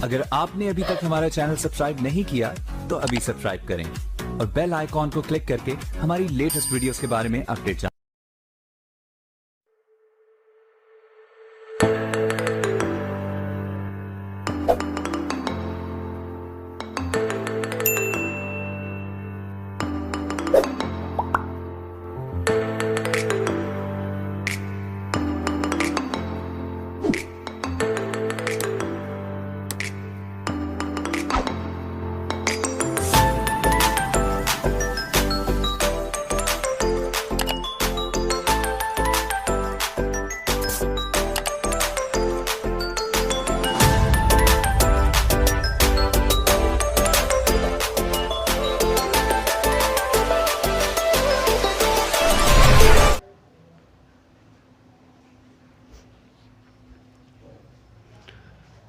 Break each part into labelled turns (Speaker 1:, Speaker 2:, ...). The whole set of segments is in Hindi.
Speaker 1: अगर आपने अभी तक हमारा चैनल सब्सक्राइब नहीं किया तो अभी सब्सक्राइब करें और बेल आइकॉन को क्लिक करके हमारी लेटेस्ट वीडियोस के बारे में अपडेट जानें।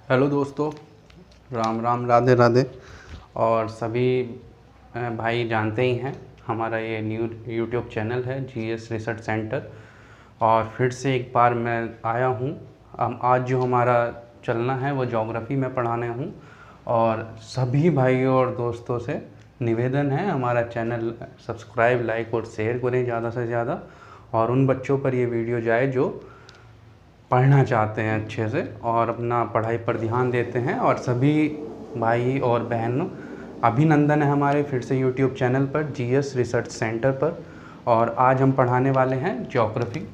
Speaker 2: हेलो दोस्तों, राम राम, राधे राधे। और सभी भाई जानते ही हैं हमारा ये न्यू यूट्यूब चैनल है जीएस रिसर्च सेंटर। और फिर से एक बार मैं आया हूँ। आज जो हमारा चलना है वो ज्योग्राफी में पढ़ाने हूँ। और सभी भाइयों और दोस्तों से निवेदन है हमारा चैनल सब्सक्राइब, लाइक और शेयर करें ज़्यादा से ज़्यादा। और उन बच्चों पर ये वीडियो जाए जो पढ़ना चाहते हैं अच्छे से और अपना पढ़ाई पर ध्यान देते हैं। और सभी भाई और बहनों, अभिनंदन है हमारे फिर से यूट्यूब चैनल पर जीएस रिसर्च सेंटर पर। और आज हम पढ़ाने वाले हैं ज्योग्राफी।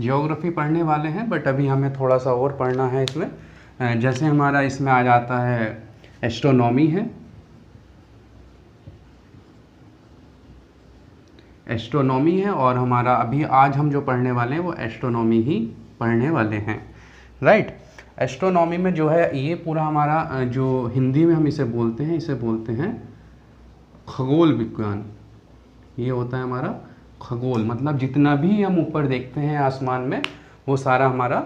Speaker 2: ज्योग्राफी पढ़ने वाले हैं, बट अभी हमें थोड़ा सा और पढ़ना है इसमें। जैसे हमारा इसमें आ जाता है एस्ट्रोनॉमी है, एस्ट्रोनॉमी है। और हमारा अभी आज हम जो पढ़ने वाले हैं वो एस्ट्रोनॉमी ही पढ़ने वाले हैं, राइट। एस्ट्रोनॉमी में जो है ये पूरा हमारा जो हिंदी में हम इसे बोलते हैं खगोल विज्ञान। ये होता है हमारा खगोल, मतलब जितना भी हम ऊपर देखते हैं आसमान में वो सारा हमारा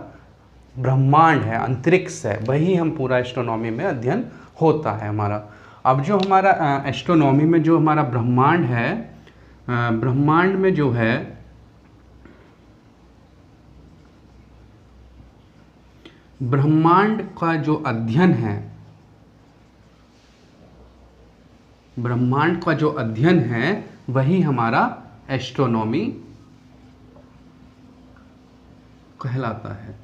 Speaker 2: ब्रह्मांड है, अंतरिक्ष है, वही हम पूरा एस्ट्रोनॉमी में अध्ययन होता है हमारा। अब जो हमारा एस्ट्रोनॉमी में जो हमारा ब्रह्मांड है, ब्रह्मांड में जो है ब्रह्मांड का जो अध्ययन है, ब्रह्मांड का जो अध्ययन है वही हमारा एस्ट्रोनॉमी कहलाता है।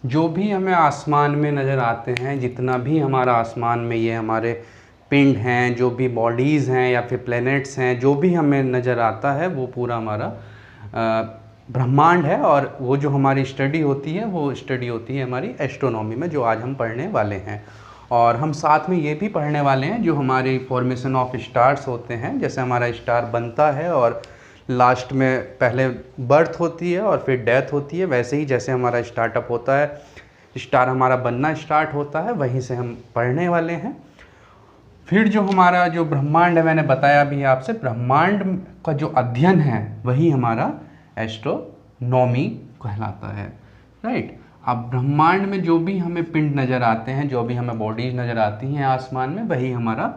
Speaker 2: जो भी हमें आसमान में नज़र आते हैं, जितना भी हमारा आसमान में ये हमारे पिंड हैं, जो भी बॉडीज़ हैं या फिर प्लैनेट्स हैं, जो भी हमें नज़र आता है वो पूरा हमारा ब्रह्मांड है। और वो जो हमारी स्टडी होती है वो स्टडी होती है हमारी एस्ट्रोनॉमी में, जो आज हम पढ़ने वाले हैं। और हम साथ में ये भी पढ़ने वाले हैं जो हमारी फॉर्मेशन ऑफ स्टार्स होते हैं। जैसे हमारा स्टार बनता है और लास्ट में पहले बर्थ होती है और फिर डेथ होती है, वैसे ही जैसे हमारा स्टार्टअप होता है, स्टार हमारा बनना स्टार्ट होता है, वहीं से हम पढ़ने वाले हैं। फिर जो हमारा जो ब्रह्मांड है, मैंने बताया भी आपसे, ब्रह्मांड का जो अध्ययन है वही हमारा एस्ट्रोनॉमी कहलाता है, राइट। अब ब्रह्मांड में जो भी हमें पिंड नज़र आते हैं, जो भी हमें बॉडीज नज़र आती हैं आसमान में, वही हमारा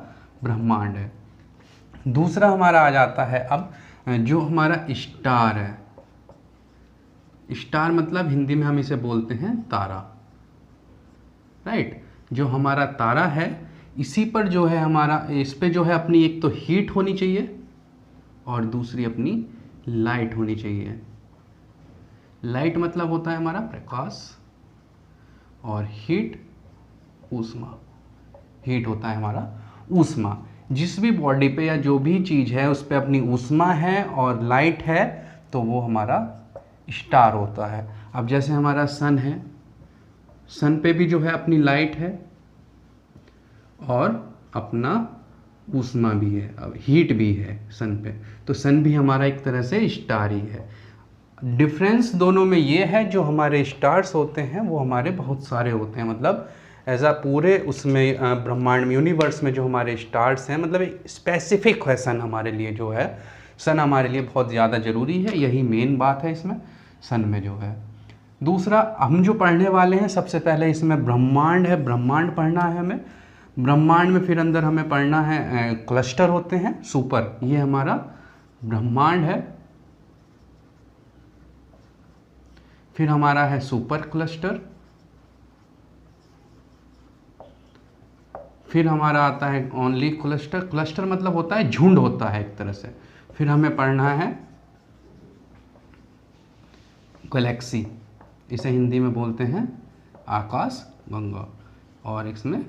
Speaker 2: ब्रह्मांड है। दूसरा हमारा आ जाता है अब जो हमारा स्टार है। स्टार मतलब हिंदी में हम इसे बोलते हैं तारा, राइट। जो हमारा तारा है, इसी पर जो है हमारा, इस पे जो है अपनी एक तो हीट होनी चाहिए और दूसरी अपनी लाइट होनी चाहिए। लाइट मतलब होता है हमारा प्रकाश और हीट ऊष्मा। हीट होता है हमारा ऊष्मा। जिस भी बॉडी पे या जो भी चीज़ है उस पे अपनी ऊष्मा है और लाइट है तो वो हमारा स्टार होता है। अब जैसे हमारा सन है, सन पे भी जो है अपनी लाइट है और अपना ऊष्मा भी है, अब हीट भी है सन पे, तो सन भी हमारा एक तरह से स्टार ही है। डिफरेंस दोनों में ये है, जो हमारे स्टार्स होते हैं वो हमारे बहुत सारे होते हैं, मतलब ऐसा पूरे उसमें ब्रह्मांड में, यूनिवर्स में जो हमारे स्टार्स हैं, मतलब स्पेसिफिक है सन हमारे लिए, जो है सन हमारे लिए बहुत ज़्यादा ज़रूरी है। यही मेन बात है इसमें सन में जो है। दूसरा हम जो पढ़ने वाले हैं, सबसे पहले इसमें ब्रह्मांड है, ब्रह्मांड पढ़ना है हमें। ब्रह्मांड में फिर अंदर हमें पढ़ना है क्लस्टर होते हैं सुपर, ये हमारा ब्रह्मांड है। फिर हमारा है सुपर क्लस्टर, फिर हमारा आता है ओनली क्लस्टर। क्लस्टर मतलब होता है झुंड होता है एक तरह से। फिर हमें पढ़ना है गैलेक्सी, इसे हिंदी में बोलते हैं आकाश गंगा और इसमें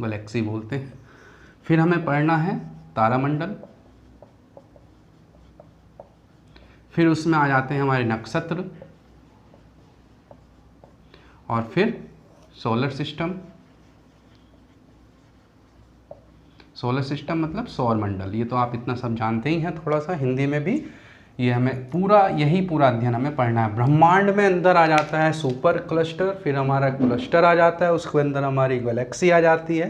Speaker 2: गैलेक्सी बोलते हैं। फिर हमें पढ़ना है तारामंडल, फिर उसमें आ जाते हैं हमारे नक्षत्र और फिर सोलर सिस्टम। सोलर सिस्टम मतलब सौर मंडल, ये तो आप इतना सब जानते ही हैं, थोड़ा सा हिंदी में भी ये हमें पूरा अध्ययन हमें पढ़ना है। ब्रह्मांड में अंदर आ जाता है सुपर क्लस्टर, फिर हमारा क्लस्टर आ जाता है, उसके अंदर हमारी गैलेक्सी आ जाती है,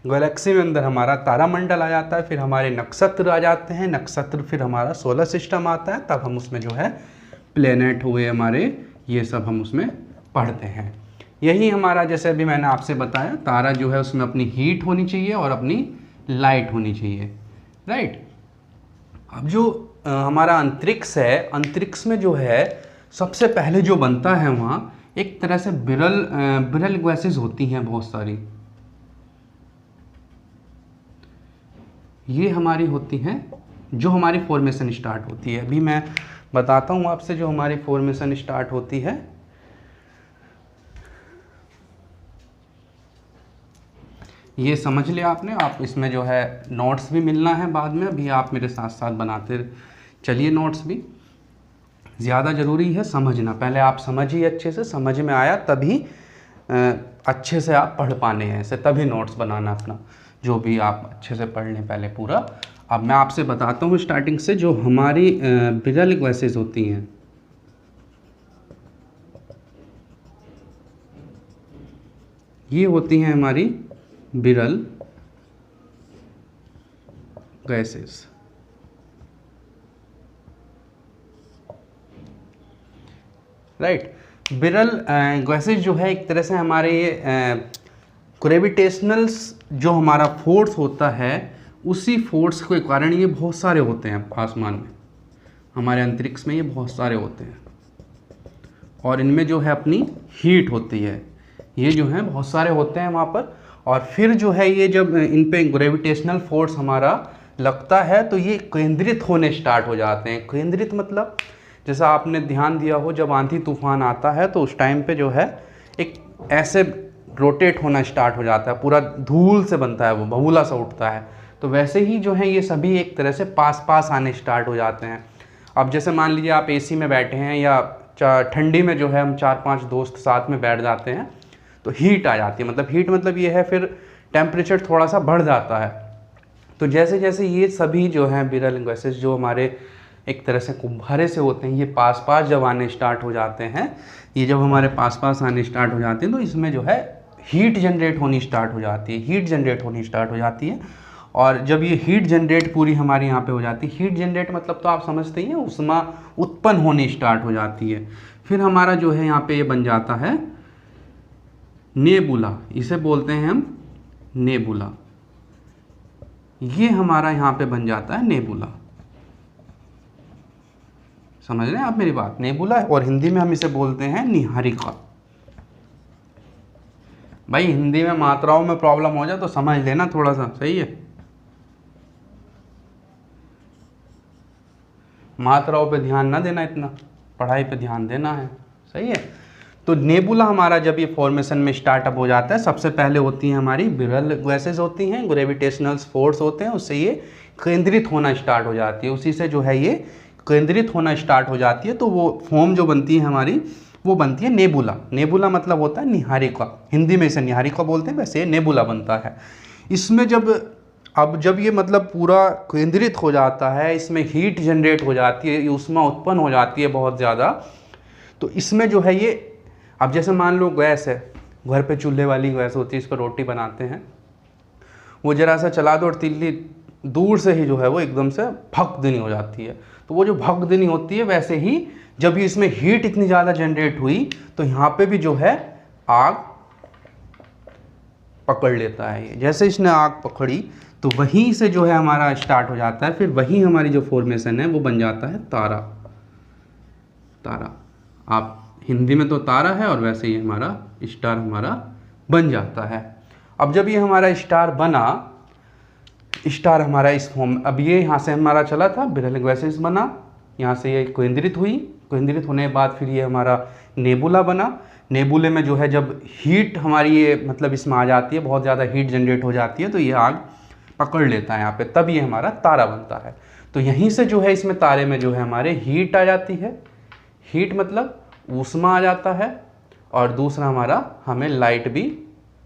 Speaker 2: गैलेक्सी में अंदर हमारा तारामंडल आ जाता है, फिर हमारे नक्षत्र आ जाते हैं, नक्षत्र फिर हमारा सोलर सिस्टम आता है, तब हम उसमें जो है प्लेनेट हुए हमारे, ये सब हम उसमें पढ़ते हैं। यही हमारा, जैसे अभी मैंने आपसे बताया, तारा जो है उसमें अपनी हीट होनी चाहिए और अपनी लाइट होनी चाहिए, राइट। अब जो हमारा अंतरिक्ष है, अंतरिक्ष में जो है सबसे पहले जो बनता है वहाँ एक तरह से बिरल गैसेज होती हैं बहुत सारी, ये हमारी होती हैं जो हमारी फॉर्मेशन स्टार्ट होती है। अभी मैं बताता हूँ आपसे जो हमारी फॉर्मेशन स्टार्ट होती है। ये समझ लिया आपने, आप इसमें जो है नोट्स भी मिलना है बाद में, अभी आप मेरे साथ साथ बनाते चलिए नोट्स भी। ज़्यादा ज़रूरी है समझना, पहले आप समझिए अच्छे से, समझ में आया तभी अच्छे से आप पढ़ पाने हैं ऐसे, तभी नोट्स बनाना अपना, जो भी आप अच्छे से पढ़ लें पहले पूरा। अब मैं आपसे बताता हूँ स्टार्टिंग से, जो हमारी बिरल गैसेज होती हैं, ये होती हैं हमारी बिरल गैसेस, राइट। बिरल गैसेज जो है एक तरह से हमारे ये ग्रेविटेशनल्स जो हमारा फोर्स होता है, उसी फोर्स के कारण ये बहुत सारे होते हैं आसमान में, हमारे अंतरिक्ष में ये बहुत सारे होते हैं, और इनमें जो है अपनी हीट होती है, ये जो है बहुत सारे होते हैं वहाँ पर। और फिर जो है ये जब इन पे ग्रेविटेशनल फोर्स हमारा लगता है तो ये केंद्रित होने स्टार्ट हो जाते हैं। केंद्रित मतलब जैसा आपने ध्यान दिया हो, जब आंधी तूफान आता है तो उस टाइम पे जो है एक ऐसे रोटेट होना स्टार्ट हो जाता है, पूरा धूल से बनता है, वो बबूला सा उठता है। तो वैसे ही जो है ये सभी एक तरह से पास पास आने स्टार्ट हो जाते हैं। अब जैसे मान लीजिए आप एसी में बैठे हैं, या ठंडी में जो है हम 4-5 दोस्त साथ में बैठ जाते हैं, तो हीट आ जाती है। मतलब हीट मतलब ये है फिर टेम्परेचर थोड़ा सा बढ़ जाता है। तो जैसे जैसे ये सभी जो हैं बिरल गैसेस जो हमारे एक तरह से कुब्बारे से होते हैं, ये पास पास जब आने स्टार्ट हो जाते हैं, ये जब हमारे पास पास आने स्टार्ट हो जाते हैं तो इसमें जो है हीट जनरेट होनी स्टार्ट हो जाती है, हीट जनरेट होनी स्टार्ट हो जाती है। और जब ये हीट जनरेट पूरी हमारी यहाँ पे हो जाती है, हीट जनरेट मतलब तो आप समझते ही हैं, उष्मा उत्पन्न होनी स्टार्ट हो जाती है। फिर हमारा जो है यहाँ पे ये बन जाता है नेबुला, इसे बोलते हैं हम नेबुला, ये हमारा यहाँ पे बन जाता है नेबुला। समझ रहे हैं आप मेरी बात? नेबुला, और हिंदी में हम इसे बोलते हैं निहारिका। भाई हिंदी में मात्राओं में प्रॉब्लम हो जाए तो समझ लेना थोड़ा सा, सही है? मात्राओं पे ध्यान ना देना, इतना पढ़ाई पे ध्यान देना है, सही है? तो नेबुला हमारा जब ये फॉर्मेशन में स्टार्टअप हो जाता है, सबसे पहले होती हैं हमारी बिरल गैसेज होती हैं, ग्रेविटेशनल फोर्स होते हैं, उससे ये केंद्रित होना स्टार्ट हो जाती है, उसी से जो है ये केंद्रित होना स्टार्ट हो जाती है। तो वो फॉर्म जो बनती है हमारी, वो बनती है नेबुला। नेबुला मतलब होता है निहारिका, हिंदी में इसे निहारिका बोलते हैं, वैसे नेबुला बनता है। इसमें जब ये मतलब पूरा केंद्रित हो जाता है, इसमें हीट जनरेट हो जाती है, ऊष्मा उत्पन्न हो जाती है बहुत ज़्यादा, तो इसमें जो है ये, अब जैसे मान लो गैस है, घर पे चूल्हे वाली गैस होती है, इस पर रोटी बनाते हैं, वो जरा सा चला दो और तिल्ली दूर से ही जो है वो एकदम से भक देनी हो जाती है। तो वो जो भक देनी होती है, वैसे ही जब ये इसमें हीट इतनी ज़्यादा जनरेट हुई तो यहाँ पे भी जो है आग पकड़ लेता है ये। जैसे इसने आग पकड़ी तो वहीं से जो है हमारा स्टार्ट हो जाता है, फिर वहीं हमारी जो फॉर्मेशन है वो बन जाता है तारा। तारा आप हिंदी में तो तारा है और वैसे ही हमारा स्टार हमारा बन जाता है। अब जब ये हमारा स्टार बना, स्टार हमारा इस फॉर्म, अब ये यहाँ से हमारा चला था बिरहलिंग्वेसिस बना, यहाँ से ये केंद्रित हुई, केंद्रित होने के बाद फिर ये हमारा नेबुला बना। नेबुले में जो है जब हीट हमारी ये मतलब इसमें आ जाती है, बहुत ज़्यादा हीट जनरेट हो जाती है तो ये आग पकड़ लेता है यहाँ पे, तब ये हमारा तारा बनता है। तो यहीं से जो है इसमें तारे में जो है हमारे हीट आ जाती है, हीट मतलब ऊष्मा आ जाता है, और दूसरा हमारा हमें लाइट भी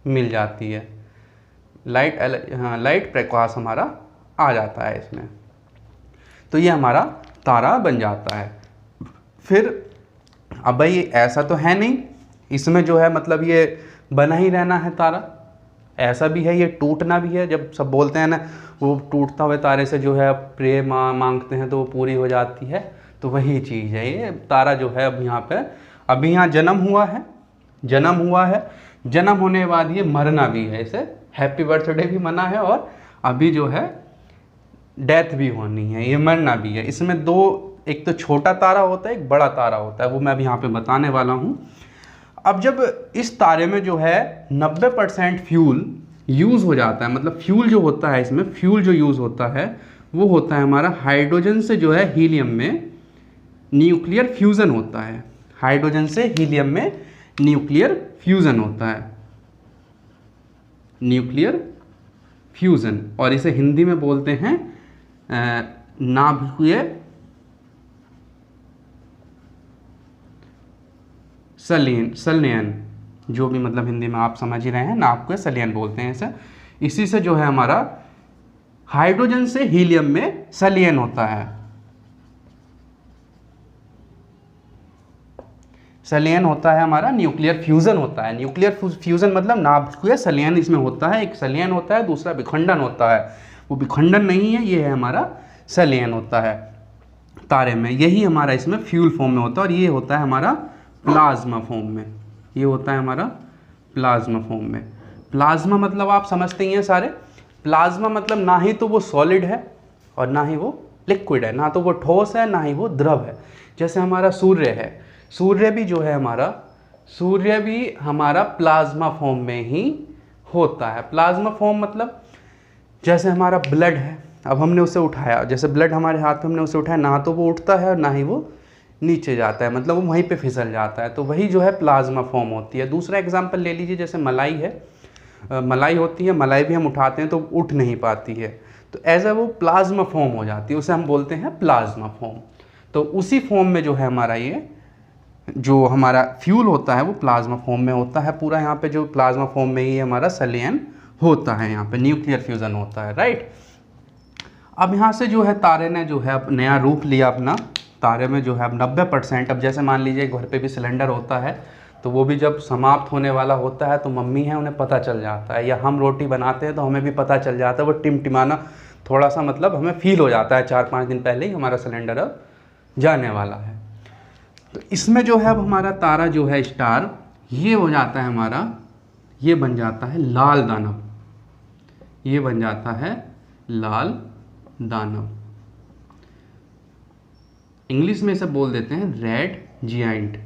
Speaker 2: मिल जाती है, लाइट प्रकाश हमारा आ जाता है इसमें। तो ये हमारा तारा बन जाता है। फिर अब भाई ऐसा तो है नहीं, इसमें जो है मतलब ये बना ही रहना है तारा, ऐसा भी है ये टूटना भी है। जब सब बोलते हैं ना वो टूटता हुए तारे से जो है प्रे मांगते हैं तो वो पूरी हो जाती है, तो वही चीज़ है ये तारा जो है। अब यहाँ पे अभी यहाँ जन्म हुआ है, जन्म होने के बाद ये मरना भी है, इसे हैप्पी बर्थडे भी मना है और अभी जो है डेथ भी होनी है, ये मरना भी है। इसमें दो, एक तो छोटा तारा होता है, एक बड़ा तारा होता है, वो मैं अभी यहाँ पे बताने वाला हूँ। अब जब इस तारे में जो है 90% फ्यूल यूज़ हो जाता है, मतलब फ्यूल जो होता है इसमें, फ्यूल जो यूज़ होता है वो होता है हमारा हाइड्रोजन से जो है हीलियम में न्यूक्लियर फ्यूज़न होता है, हाइड्रोजन से हीलियम में न्यूक्लियर फ्यूज़न होता है, न्यूक्लियर फ्यूज़न, और इसे हिंदी में बोलते हैं नाभिकीय संलयन, जो भी मतलब हिंदी में आप समझ ही रहे हैं, नाभिकीय संलयन बोलते हैं इसे। इसी से जो है हमारा हाइड्रोजन से हीलियम में संलयन होता है, संलयन होता है हमारा, न्यूक्लियर फ्यूजन होता है। न्यूक्लियर फ्यूजन मतलब नाभिकीय संलयन इसमें होता है, एक संलयन होता है, दूसरा विखंडन होता है। वो विखंडन नहीं है, ये है हमारा संलयन होता है तारे में। यही हमारा इसमें फ्यूल फॉर्म में होता है, और ये होता है हमारा प्लाज्मा फॉर्म में, ये होता है हमारा प्लाज्मा फॉर्म में। प्लाज्मा मतलब आप समझते ही हैं सारे, प्लाज्मा मतलब ना ही तो वो सॉलिड है और ना ही वो लिक्विड है, ना तो वो ठोस है ना ही वो द्रव है। जैसे हमारा सूर्य है, सूर्य भी जो है हमारा, सूर्य भी हमारा प्लाज्मा फॉर्म में ही होता है। प्लाज्मा फॉर्म मतलब जैसे हमारा ब्लड है, अब हमने उसे उठाया, जैसे ब्लड हमारे हाथ में हमने उसे उठाया, ना तो वो उठता है और ना ही वो नीचे जाता है, मतलब वो वहीं पे फिसल जाता है, तो वही जो है प्लाज्मा फॉर्म होती है। दूसरा एग्जांपल ले लीजिए, जैसे मलाई है, मलाई होती है, मलाई भी हम उठाते हैं तो उठ नहीं पाती है, तो ऐसा वो प्लाज्मा फॉर्म हो जाती है, उसे हम बोलते हैं प्लाज्मा फॉर्म। तो उसी फॉर्म में जो है हमारा ये जो हमारा फ्यूल होता है वो प्लाज्मा फॉर्म में होता है पूरा। यहाँ पे जो प्लाज्मा फॉर्म में ही हमारा संलयन होता है, यहाँ पे न्यूक्लियर फ्यूजन होता है, राइट। अब यहाँ से जो है तारे ने जो है अब नया रूप लिया अपना, तारे में जो है अब 90%, अब जैसे मान लीजिए घर पे भी सिलेंडर होता है तो वो भी जब समाप्त होने वाला होता है तो मम्मी है उन्हें पता चल जाता है, या हम रोटी बनाते हैं तो हमें भी पता चल जाता है, वो टिमटिमाना थोड़ा सा मतलब हमें फील हो जाता है 4-5 दिन पहले ही हमारा सिलेंडर अब जाने वाला है। तो इसमें जो है अब हमारा तारा जो है स्टार, ये हो जाता है हमारा, ये बन जाता है लाल दानव, ये बन जाता है लाल दानव। इंग्लिश में इसे बोल देते हैं रेड जियांट,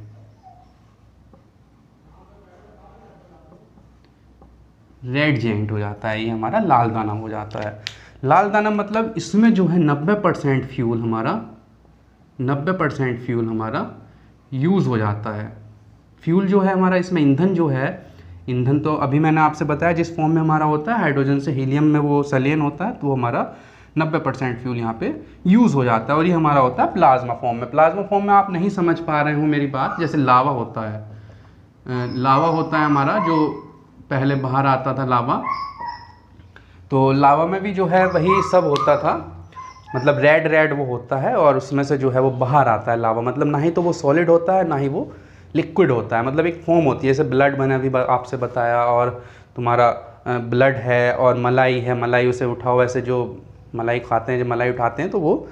Speaker 2: रेड जियांट हो जाता है, ये हमारा लाल दानव हो जाता है। लाल दानव मतलब इसमें जो है 90% फ्यूल हमारा, 90% फ्यूल हमारा यूज़ हो जाता है। फ्यूल जो है हमारा इसमें ईंधन जो है, ईंधन तो अभी मैंने आपसे बताया जिस फॉर्म में हमारा होता है, हाइड्रोजन से हीलियम में वो संलयन होता है, तो वो हमारा 90% फ्यूल यहाँ पे यूज़ हो जाता है, और ये हमारा होता है प्लाज्मा फॉर्म में। प्लाज्मा फॉर्म में आप नहीं समझ पा रहे हो मेरी बात, जैसे लावा होता है, लावा होता है हमारा जो पहले बाहर आता था लावा, तो लावा में भी जो है वही सब होता था, मतलब रेड रेड वो होता है और उसमें से जो है वो बाहर आता है लावा, मतलब ना ही तो वो सॉलिड होता है ना ही वो लिक्विड होता है, मतलब एक फॉर्म होती है। जैसे ब्लड मैंने अभी आपसे बताया, और तुम्हारा ब्लड है और मलाई है, मलाई उसे उठाओ, ऐसे जो मलाई खाते हैं, जब मलाई उठाते हैं तो वो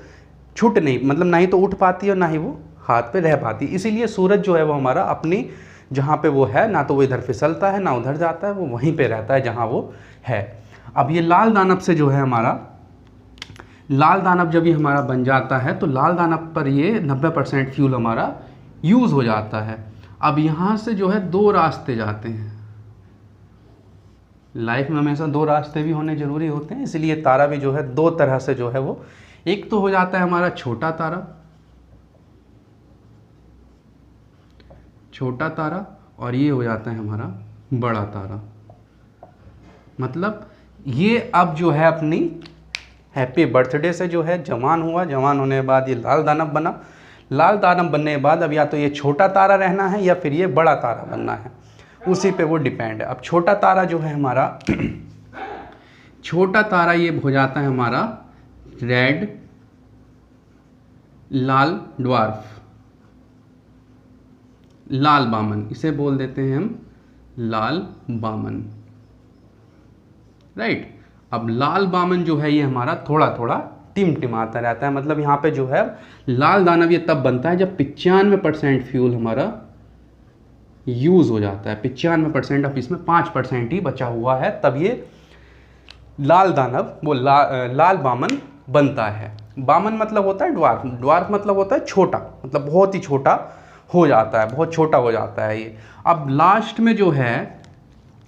Speaker 2: छूट नहीं, मतलब ना ही तो उठ पाती है और ना ही वो हाथ पे रह पाती। इसीलिए सूरज जो है वो हमारा अपनी जहाँ पे वो है, ना तो वो इधर फिसलता है ना उधर जाता है, वो वहीं पे रहता है जहाँ वो है। अब ये लाल दानव से जो है हमारा, लाल दानव जब ये हमारा बन जाता है तो लाल दानव पर ये 90% फ्यूल हमारा यूज़ हो जाता है। अब यहाँ से जो है 2 रास्ते जाते हैं। लाइफ में हमेशा 2 रास्ते भी होने ज़रूरी होते हैं, इसलिए तारा भी जो है 2 तरह से जो है वो, एक तो हो जाता है हमारा छोटा तारा, छोटा तारा, और ये हो जाता है हमारा बड़ा तारा। मतलब ये अब जो है अपनी हैप्पी बर्थडे से जो है जवान हुआ, जवान होने के बाद ये लाल दानव बना। लाल दानव बनने के बाद अब या तो ये छोटा तारा रहना है या फिर ये बड़ा तारा बनना है, उसी पे वो डिपेंड है। अब छोटा तारा जो है हमारा छोटा तारा ये हो जाता है हमारा रेड लाल ड्वार्फ, लाल बामन, इसे बोल देते हैं हम लाल बामन, राइट। अब लाल बामन जो है ये हमारा थोड़ा थोड़ा टिमटिमाता रहता है। मतलब यहाँ पे जो है लाल दानव ये तब बनता है जब 95% फ्यूल हमारा यूज़ हो जाता है। 95%, अब इसमें 5% ही बचा हुआ है, तब ये लाल दानव वो लाल बामन बनता है। बामन मतलब होता है ड्वार्फ, ड्वार्फ मतलब होता है छोटा, मतलब बहुत ही छोटा हो जाता है, बहुत छोटा हो जाता है ये। अब लास्ट में जो है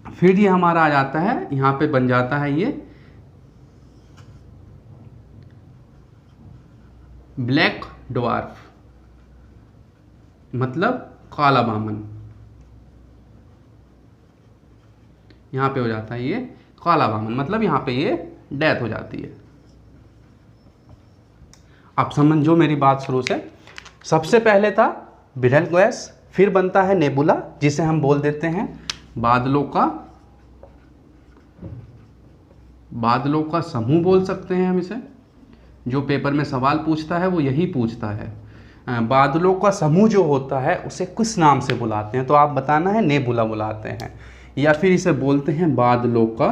Speaker 2: फिर ये हमारा आ जाता है, यहाँ पे बन जाता है ये ब्लैक ड्वार्फ, मतलब काला बामन। यहाँ पे हो जाता है ये काला बामन, मतलब यहाँ पे ये डेथ हो जाती है। अब समझो मेरी बात शुरू से। सबसे पहले था बिरल गैस, फिर बनता है नेबुला, जिसे हम बोल देते हैं बादलों का समूह बोल सकते हैं हम इसे। जो पेपर में सवाल पूछता है वो यही पूछता है। बादलों का समूह जो होता है उसे किस नाम से बुलाते हैं, तो आप बताना है नेबुला बुलाते हैं, या फिर इसे बोलते हैं बादलों का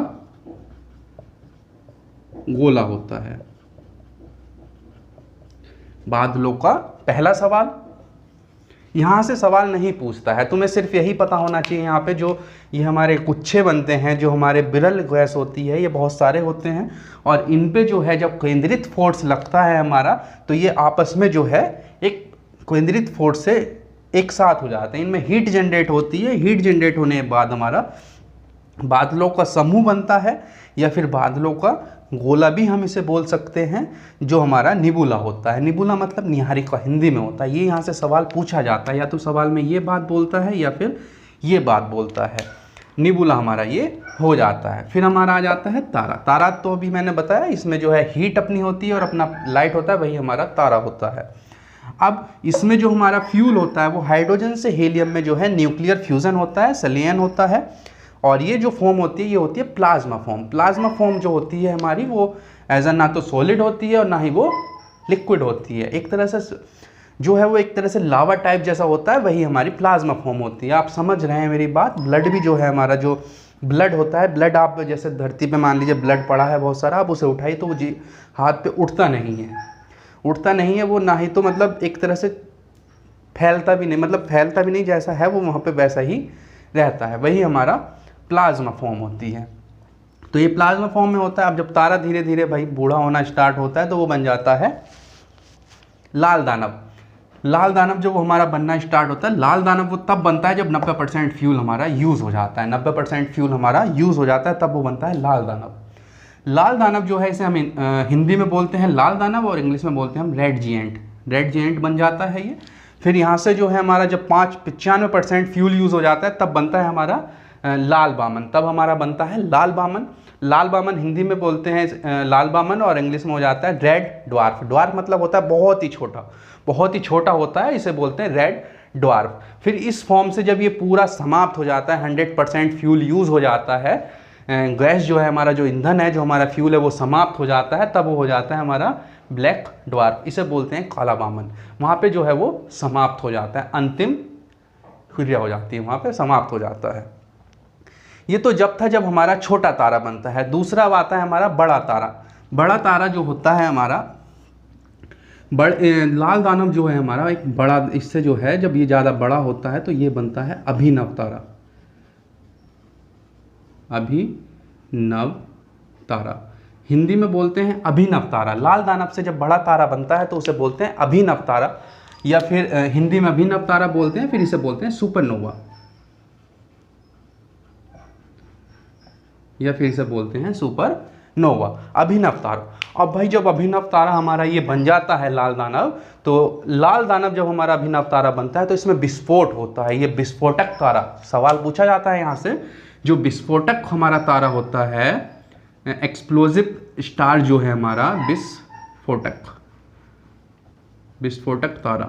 Speaker 2: गोला होता है। बादलों का पहला सवाल, यहाँ से सवाल नहीं पूछता है, तुम्हें सिर्फ यही पता होना चाहिए यहाँ पे जो ये हमारे गुच्छे बनते हैं, जो हमारे बिरल गैस होती है, ये बहुत सारे होते हैं और इन पे जो है जब केंद्रित फोर्स लगता है हमारा, तो ये आपस में जो है एक केंद्रित फोर्स से एक साथ हो जाते हैं। इनमें हीट जनरेट होती है, हीट जनरेट होने के बाद हमारा बादलों का समूह बनता है, या फिर बादलों का गोला भी हम इसे बोल सकते हैं, जो हमारा निबुला होता है। निबुला मतलब निहारिका हिंदी में होता है। ये यहाँ से सवाल पूछा जाता है, या तो सवाल में ये बात बोलता है या फिर ये बात बोलता है। निबुला हमारा ये हो जाता है। फिर हमारा आ जाता है तारा। तारा तो अभी मैंने बताया, इसमें जो है हीट अपनी होती है और अपना लाइट होता है, वही हमारा तारा होता है। अब इसमें जो हमारा फ्यूल होता है वो हाइड्रोजन से हीलियम में जो है न्यूक्लियर फ्यूज़न होता है, सलियन होता है, और ये जो फॉर्म होती है ये होती है प्लाज्मा फॉर्म। प्लाज्मा फॉर्म जो होती है हमारी वो एज ना तो सॉलिड होती है और ना ही वो लिक्विड होती है। एक तरह से जो है वो एक तरह से लावा टाइप जैसा होता है, वही हमारी प्लाज्मा फॉर्म होती है। आप समझ रहे हैं मेरी बात। ब्लड भी जो है हमारा जो ब्लड होता है, ब्लड आप जैसे धरती पे मान लीजिए ब्लड पड़ा है बहुत सारा, आप उसे उठाइए तो वो जी हाथ पे उठता नहीं है, उठता नहीं है वो, ना ही तो मतलब एक तरह से फैलता भी नहीं, मतलब फैलता भी नहीं, जैसा है वो वहाँ पे वैसा ही रहता है, वही हमारा प्लाज्मा फॉर्म होती है। तो ये प्लाज्मा फॉर्म में होता है। अब जब तारा धीरे धीरे भाई बूढ़ा होना स्टार्ट होता है तो वो बन जाता है लाल दानव। लाल दानव जब वो हमारा बनना स्टार्ट होता है, लाल दानव वो तब बनता है जब 90% फ्यूल हमारा यूज़ हो जाता है। 90% फ्यूल हमारा यूज़ हो जाता है तब वो बनता है लाल दानव। लाल दानव जो है इसे हम हिंदी में बोलते हैं लाल दानव और इंग्लिश में बोलते हैं हम रेड जिएंट। रेड जिएंट बन जाता है ये। फिर यहाँ से जो है हमारा जब 95% फ्यूल यूज़ हो जाता है तब बनता है हमारा लाल बामन। तब हमारा बनता है लाल बामन। लाल बामन हिंदी में बोलते हैं लाल बामन और इंग्लिश में हो जाता है रेड ड्वार्फ। ड्वार्फ मतलब होता है बहुत ही छोटा, बहुत ही छोटा होता है, इसे बोलते हैं रेड ड्वार्फ। फिर इस फॉर्म से जब ये पूरा समाप्त हो जाता है, 100% फ्यूल यूज़ हो जाता है, गैस जो है हमारा जो ईंधन है, जो हमारा फ्यूल है वो समाप्त हो जाता है, तब वो हो जाता है हमारा ब्लैक ड्वार्फ। इसे बोलते हैं काला बामन। वहाँ पे जो है वो समाप्त हो जाता है, अंतिम क्रिया हो जाती है, वहाँ पे समाप्त हो जाता है। ये तो जब था जब हमारा छोटा तारा बनता है। दूसरा आता है हमारा बड़ा तारा। बड़ा तारा जो होता है हमारा लाल दानव जो है हमारा एक बड़ा, इससे जो है जब ये ज़्यादा बड़ा होता है तो ये बनता है अभिनव तारा। अभिनव तारा हिंदी में बोलते हैं अभिनव तारा। लाल दानव से जब बड़ा तारा बनता है तो उसे बोलते हैं अभिनव तारा, या फिर हिंदी में अभिनव तारा बोलते हैं, फिर इसे बोलते हैं सुपरनोवा, या फिर इसे बोलते हैं सुपरनोवा, अभिनव तारा। अब भाई जब अभिनव तारा हमारा ये बन जाता है लाल दानव, तो लाल दानव जब हमारा अभिनव तारा बनता है तो इसमें विस्फोट होता है, ये विस्फोटक तारा। सवाल पूछा जाता है यहाँ से, जो विस्फोटक हमारा तारा होता है, एक्सप्लोजिव स्टार जो है हमारा विस्फोटक तारा,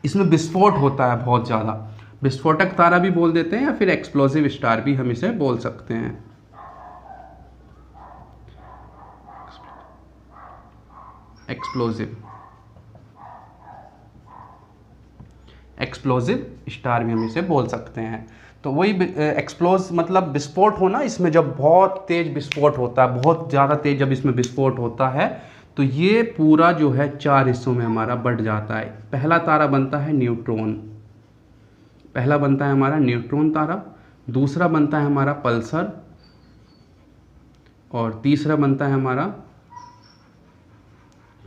Speaker 2: इसमें विस्फोट होता है बहुत ज़्यादा। विस्फोटक तारा भी बोल देते हैं या फिर एक्सप्लोजिव स्टार भी हम इसे बोल सकते हैं। एक्सप्लोजिव स्टार भी हम इसे बोल सकते हैं। तो वही एक्सप्लोज मतलब विस्फोट होना, इसमें जब बहुत तेज विस्फोट होता है, बहुत ज़्यादा तेज जब इसमें विस्फोट होता है तो ये पूरा जो है 4 हिस्सों में हमारा बंट जाता है। पहला तारा बनता है न्यूट्रॉन, पहला बनता है हमारा न्यूट्रॉन तारा, दूसरा बनता है हमारा पल्सर, और तीसरा बनता है हमारा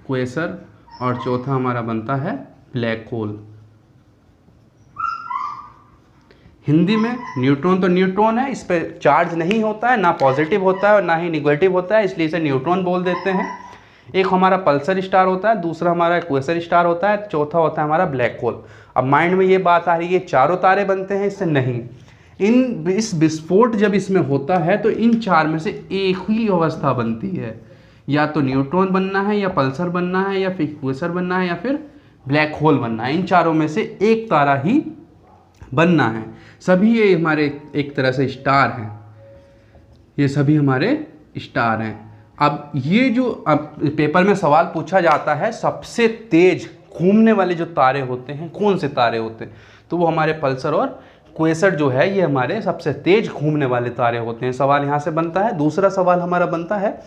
Speaker 2: क्वेसर, और चौथा हमारा बनता है ब्लैक होल। हिंदी में न्यूट्रॉन तो न्यूट्रॉन है, इस पर चार्ज नहीं होता है, ना पॉजिटिव होता है और ना ही निगेटिव होता है, इसलिए इसे न्यूट्रॉन बोल देते हैं। एक हमारा पल्सर स्टार होता है, दूसरा हमारा क्वेसर स्टार होता है, चौथा होता है हमारा ब्लैक होल। अब माइंड में ये बात आ रही है चारों तारे बनते हैं, इससे नहीं। इस विस्फोट जब इसमें होता है तो इन 4 में से एक ही अवस्था बनती है, या तो न्यूट्रॉन बनना है, या पल्सर बनना है, या फिर क्वेसर बनना है, या फिर ब्लैक होल बनना है। इन चारों में से एक तारा ही बनना है। सभी ये हमारे एक तरह से स्टार हैं, ये सभी हमारे स्टार हैं। अब ये जो पेपर में सवाल पूछा जाता है, सबसे तेज घूमने वाले जो तारे होते हैं कौन से तारे होते हैं, तो वो हमारे पल्सर और क्वेसर जो है ये हमारे सबसे तेज घूमने वाले तारे होते हैं। सवाल यहाँ से बनता है। दूसरा सवाल हमारा बनता है,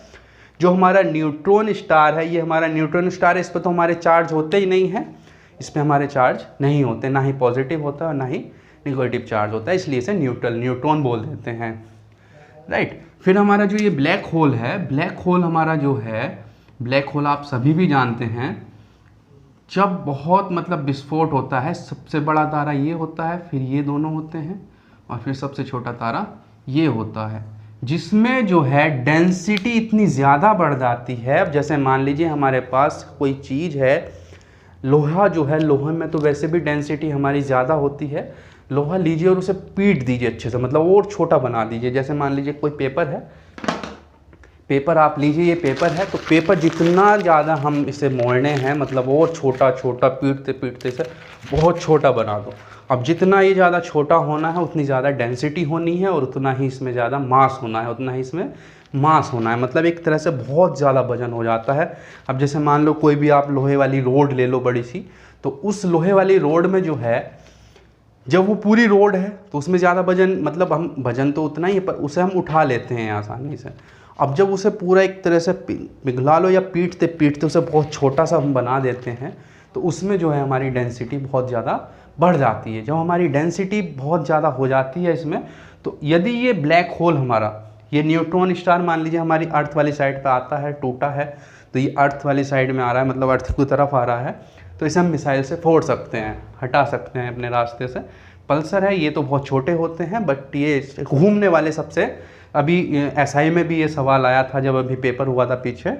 Speaker 2: जो हमारा न्यूट्रॉन स्टार है, ये हमारा न्यूट्रॉन स्टार है, इस पर तो हमारे चार्ज होते ही नहीं है, इस पर हमारे चार्ज नहीं होते, ना ही पॉजिटिव होता है और ना ही निगेटिव चार्ज होता है, इसलिए इसे न्यूट्रॉन बोल देते हैं, राइट। फिर हमारा जो ये ब्लैक होल है, ब्लैक होल हमारा जो है, ब्लैक होल आप सभी भी जानते हैं, जब बहुत मतलब विस्फोट होता है, सबसे बड़ा तारा ये होता है, फिर ये दोनों होते हैं, और फिर सबसे छोटा तारा ये होता है, जिसमें जो है डेंसिटी इतनी ज़्यादा बढ़ जाती है। अब जैसे मान लीजिए हमारे पास कोई चीज़ है, लोहा जो है, लोहे में तो वैसे भी डेंसिटी हमारी ज़्यादा होती है। लोहा लीजिए और उसे पीट दीजिए अच्छे से, मतलब और छोटा बना दीजिए। जैसे मान लीजिए कोई पेपर है, पेपर आप लीजिए, ये पेपर है, तो पेपर जितना ज़्यादा हम इसे मोड़ने हैं, मतलब और छोटा छोटा पीटते पीटते से बहुत छोटा बना दो। अब जितना ये ज़्यादा छोटा होना है उतनी ज़्यादा डेंसिटी होनी है, और उतना ही इसमें ज़्यादा मास होना है, उतना ही इसमें मास होना है, मतलब एक तरह से बहुत ज़्यादा वजन हो जाता है। अब जैसे मान लो कोई भी आप लोहे वाली रोड ले लो बड़ी सी, तो उस लोहे वाली रोड में जो है, जब वो पूरी रोड है तो उसमें ज़्यादा वजन, मतलब हम वजन तो उतना ही है, पर उसे हम उठा लेते हैं आसानी से। अब जब उसे पूरा एक तरह से पिघला लो या पीटते पीटते उसे बहुत छोटा सा हम बना देते हैं, तो उसमें जो है हमारी डेंसिटी बहुत ज़्यादा बढ़ जाती है। जब हमारी डेंसिटी बहुत ज़्यादा हो जाती है इसमें, तो यदि ये ब्लैक होल हमारा, ये न्यूट्रॉन स्टार मान लीजिए हमारी अर्थ वाली साइड पे आता है, टूटा है, तो ये अर्थ वाली साइड में आ रहा है, मतलब अर्थ की तरफ आ रहा है, तो इसे हम मिसाइल से फोड़ सकते हैं, हटा सकते हैं अपने रास्ते से। पल्सर है, ये तो बहुत छोटे होते हैं, बट ये घूमने वाले सबसे, अभी एसआई में भी ये सवाल आया था जब अभी पेपर हुआ था पीछे,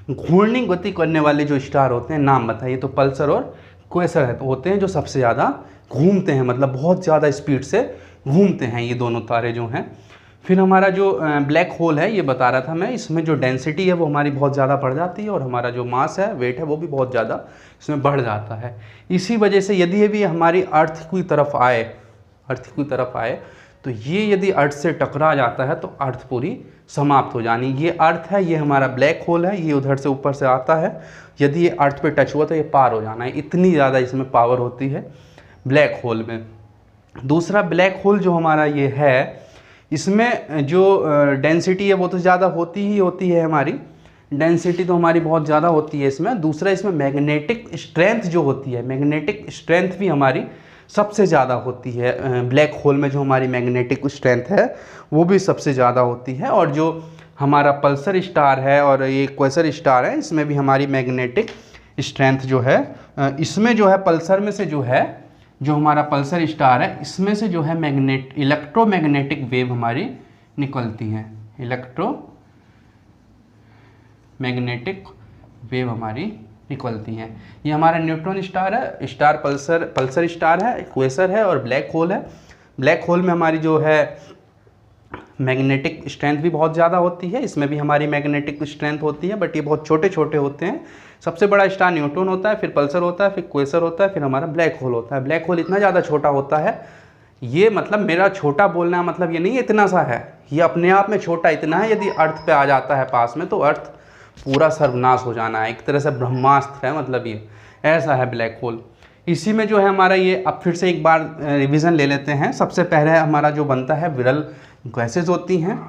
Speaker 2: घूर्णी गति करने वाले जो स्टार होते हैं, नाम बताइए। तो पल्सर और क्वेसर होते हैं जो सबसे ज़्यादा घूमते हैं, मतलब बहुत ज़्यादा स्पीड से घूमते हैं ये दोनों तारे जो हैं। फिर हमारा जो ब्लैक होल है, ये बता रहा था मैं, इसमें जो डेंसिटी है वो हमारी बहुत ज़्यादा बढ़ जाती है, और हमारा जो मास है, वेट है, वो भी बहुत ज़्यादा इसमें बढ़ जाता है। इसी वजह से यदि भी हमारी अर्थ की तरफ आए, तो ये यदि अर्थ से टकरा जाता है तो अर्थ पूरी समाप्त हो जानी। ये अर्थ है, ये हमारा ब्लैक होल है, ये उधर से ऊपर से आता है, यदि ये अर्थ पे टच हुआ तो ये पार हो जाना है। इतनी ज़्यादा इसमें पावर होती है ब्लैक होल में। दूसरा ब्लैक होल जो हमारा ये है, इसमें जो डेंसिटी है वो तो ज़्यादा होती ही होती है हमारी, डेंसिटी तो हमारी बहुत ज़्यादा होती है इसमें। दूसरा, इसमें मैग्नेटिक स्ट्रेंथ जो होती है, मैग्नेटिक स्ट्रेंथ भी हमारी सबसे ज़्यादा होती है। ब्लैक होल में जो हमारी मैग्नेटिक स्ट्रेंथ है वो भी सबसे ज़्यादा होती है। और जो हमारा पल्सर स्टार है और ये क्वेसर स्टार है, इसमें भी हमारी मैग्नेटिक स्ट्रेंथ जो है, इसमें जो है पल्सर में से जो है, जो हमारा पल्सर स्टार है, इसमें से जो है इलेक्ट्रोमैग्नेटिक वेव हमारी निकलती हैं। इलेक्ट्रोमैग्नेटिक वेव हमारी निकलती हैं। ये हमारा न्यूट्रॉन स्टार है, स्टार पल्सर स्टार है, क्वेसर है और ब्लैक होल है। ब्लैक होल में हमारी जो है मैग्नेटिक स्ट्रेंथ भी बहुत ज़्यादा होती है, इसमें भी हमारी मैग्नेटिक स्ट्रेंथ होती है, बट ये बहुत छोटे छोटे होते हैं। सबसे बड़ा स्टार न्यूट्रॉन होता है, फिर पल्सर होता है, फिर क्वेसर होता है, फिर हमारा ब्लैक होल होता है। ब्लैक होल इतना ज़्यादा छोटा होता है, ये मतलब मेरा छोटा बोलना मतलब ये नहीं इतना सा है, ये अपने आप में छोटा इतना है, यदि अर्थ पे आ जाता है पास में तो अर्थ पूरा सर्वनाश हो जाना है, एक तरह से ब्रह्मास्त्र है, मतलब ये ऐसा है ब्लैक होल। इसी में जो है हमारा ये, अब फिर से एक बार रिवीजन ले लेते हैं। सबसे पहले हमारा जो बनता है विरल गैसेज होती हैं,